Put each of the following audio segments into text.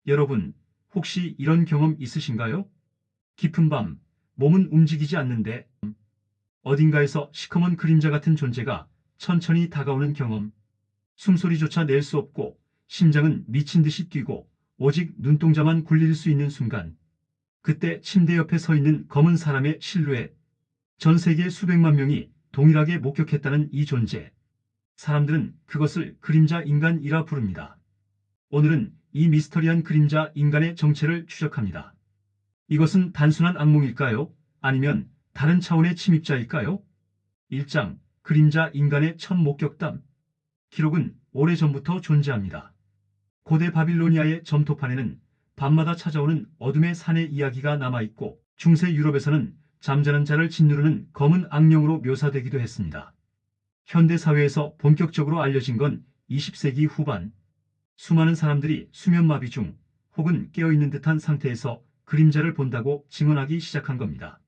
여러분, 혹시 이런 경험 있으신가요? 깊은 밤, 몸은 움직이지 않는데 어딘가에서 시커먼 그림자 같은 존재가 천천히 다가오는 경험. 숨소리조차 낼 수 없고 심장은 미친 듯이 뛰고 오직 눈동자만 굴릴 수 있는 순간. 그때 침대 옆에 서 있는 검은 사람의 실루엣. 전 세계 수백만 명이 동일하게 목격했다는 이 존재. 사람들은 그것을 그림자 인간이라 부릅니다. 오늘은 이 미스터리한 그림자 인간의 정체를 추적합니다. 이것은 단순한 악몽일까요? 아니면 다른 차원의 침입자일까요? 1장 그림자 인간의 첫 목격담. 기록은 오래전부터 존재합니다. 고대 바빌로니아의 점토판에는 밤마다 찾아오는 어둠의 산의 이야기가 남아있고 중세 유럽에서는 잠자는 자를 짓누르는 검은 악령으로 묘사되기도 했습니다. 현대 사회에서 본격적으로 알려진 건 20세기 후반. 수많은 사람들이 수면마비 중 혹은 깨어있는 듯한 상태에서 그림자를 본다고 증언하기 시작한 겁니다.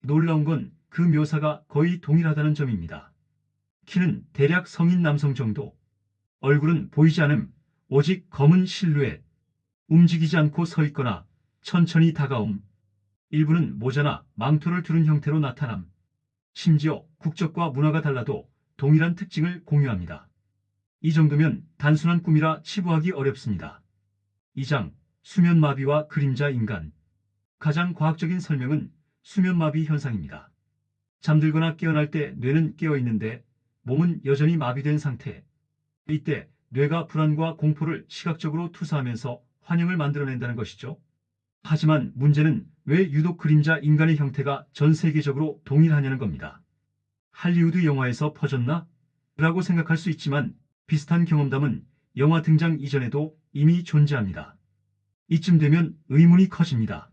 놀라운 건 그 묘사가 거의 동일하다는 점입니다. 키는 대략 성인 남성 정도. 얼굴은 보이지 않음, 오직 검은 실루엣. 움직이지 않고 서 있거나 천천히 다가옴. 일부는 모자나 망토를 두른 형태로 나타남. 심지어 국적과 문화가 달라도 동일한 특징을 공유합니다. 이 정도면 단순한 꿈이라 치부하기 어렵습니다. 2장 수면마비와 그림자 인간. 가장 과학적인 설명은 수면마비 현상입니다. 잠들거나 깨어날 때 뇌는 깨어있는데 몸은 여전히 마비된 상태. 이때 뇌가 불안과 공포를 시각적으로 투사하면서 환영을 만들어낸다는 것이죠. 하지만 문제는 왜 유독 그림자 인간의 형태가 전 세계적으로 동일하냐는 겁니다. 할리우드 영화에서 퍼졌나? 라고 생각할 수 있지만 비슷한 경험담은 영화 등장 이전에도 이미 존재합니다. 이쯤 되면 의문이 커집니다.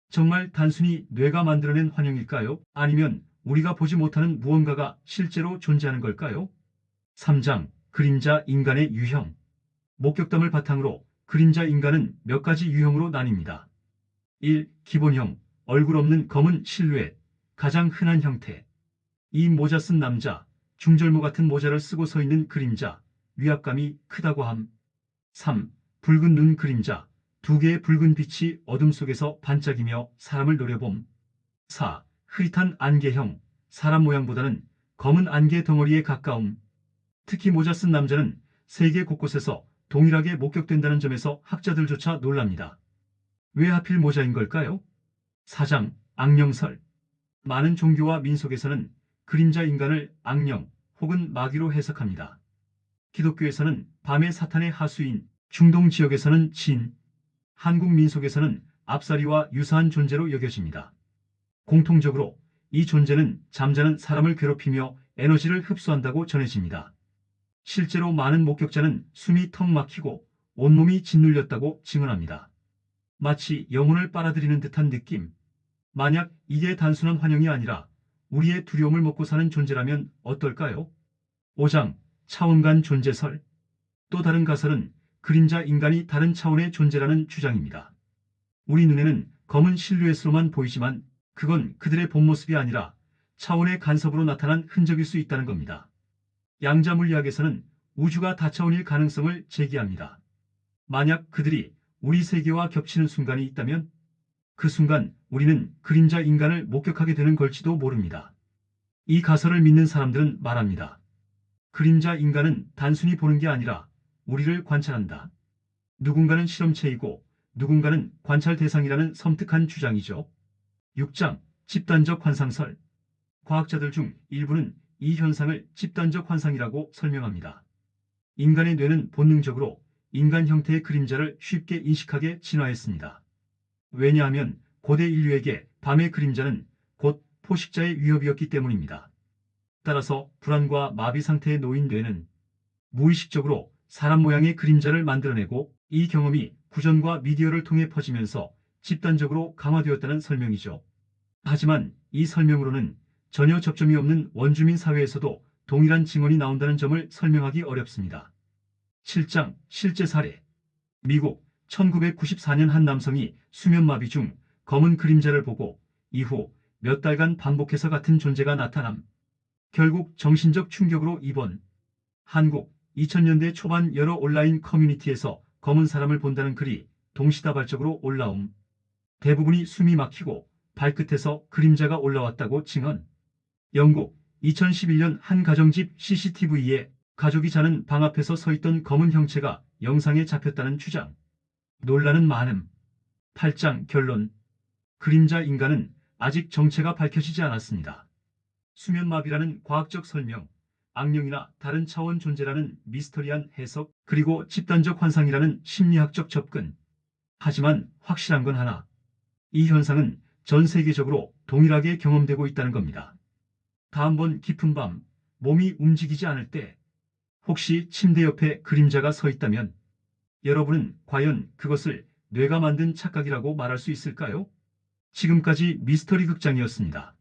정말 단순히 뇌가 만들어낸 환영일까요? 아니면 우리가 보지 못하는 무언가가 실제로 존재하는 걸까요? 3장 그림자 인간의 유형. 목격담을 바탕으로 그림자 인간은 몇 가지 유형으로 나뉩니다. 1. 기본형, 얼굴 없는 검은 실루엣, 가장 흔한 형태. 2. 모자 쓴 남자, 중절모 같은 모자를 쓰고 서 있는 그림자, 위압감이 크다고 함. 3. 붉은 눈 그림자, 두 개의 붉은 빛이 어둠 속에서 반짝이며 사람을 노려봄. 4. 흐릿한 안개형, 사람 모양보다는 검은 안개 덩어리에 가까움. 특히 모자 쓴 남자는 세계 곳곳에서 동일하게 목격된다는 점에서 학자들조차 놀랍니다. 왜 하필 모자인 걸까요? 4장 악령설. 많은 종교와 민속에서는 그림자 인간을 악령 혹은 마귀로 해석합니다. 기독교에서는 밤의 사탄의 하수인, 중동 지역에서는 진, 한국 민속에서는 앞사리와 유사한 존재로 여겨집니다. 공통적으로 이 존재는 잠자는 사람을 괴롭히며 에너지를 흡수한다고 전해집니다. 실제로 많은 목격자는 숨이 턱 막히고 온몸이 짓눌렸다고 증언합니다. 마치 영혼을 빨아들이는 듯한 느낌. 만약 이게 단순한 환영이 아니라 우리의 두려움을 먹고 사는 존재라면 어떨까요? 5장 차원간 존재설. 또 다른 가설은 그림자 인간이 다른 차원의 존재라는 주장입니다. 우리 눈에는 검은 실루엣으로만 보이지만 그건 그들의 본 모습이 아니라 차원의 간섭으로 나타난 흔적일 수 있다는 겁니다. 양자 물리학에서는 우주가 다차원일 가능성을 제기합니다. 만약 그들이 우리 세계와 겹치는 순간이 있다면 그 순간 우리는 그림자 인간을 목격하게 되는 걸지도 모릅니다. 이 가설을 믿는 사람들은 말합니다. 그림자 인간은 단순히 보는 게 아니라 우리를 관찰한다. 누군가는 실험체이고 누군가는 관찰 대상이라는 섬뜩한 주장이죠. 6장 집단적 환상설. 과학자들 중 일부는 이 현상을 집단적 환상이라고 설명합니다. 인간의 뇌는 본능적으로 인간 형태의 그림자를 쉽게 인식하게 진화했습니다. 왜냐하면 고대 인류에게 밤의 그림자는 곧 포식자의 위협이었기 때문입니다. 따라서 불안과 마비 상태에 놓인 뇌는 무의식적으로 사람 모양의 그림자를 만들어내고 이 경험이 구전과 미디어를 통해 퍼지면서 집단적으로 강화되었다는 설명이죠. 하지만 이 설명으로는 전혀 접점이 없는 원주민 사회에서도 동일한 증언이 나온다는 점을 설명하기 어렵습니다. 7장 실제 사례. 미국 1994년 한 남성이 수면마비 중 검은 그림자를 보고 이후 몇 달간 반복해서 같은 존재가 나타남. 결국 정신적 충격으로 입원. 한국 2000년대 초반 여러 온라인 커뮤니티에서 검은 사람을 본다는 글이 동시다발적으로 올라옴. 대부분이 숨이 막히고 발끝에서 그림자가 올라왔다고 증언. 영국 2011년 한 가정집 CCTV에 가족이 자는 방 앞에서 서 있던 검은 형체가 영상에 잡혔다는 주장. 논란은 많음. 8장 결론. 그림자 인간은 아직 정체가 밝혀지지 않았습니다. 수면마비라는 과학적 설명, 악령이나 다른 차원 존재라는 미스터리한 해석, 그리고 집단적 환상이라는 심리학적 접근. 하지만 확실한 건 하나. 이 현상은 전 세계적으로 동일하게 경험되고 있다는 겁니다. 다음번 깊은 밤, 몸이 움직이지 않을 때, 혹시 침대 옆에 그림자가 서 있다면, 여러분은 과연 그것을 뇌가 만든 착각이라고 말할 수 있을까요? 지금까지 미스터리 극장이었습니다.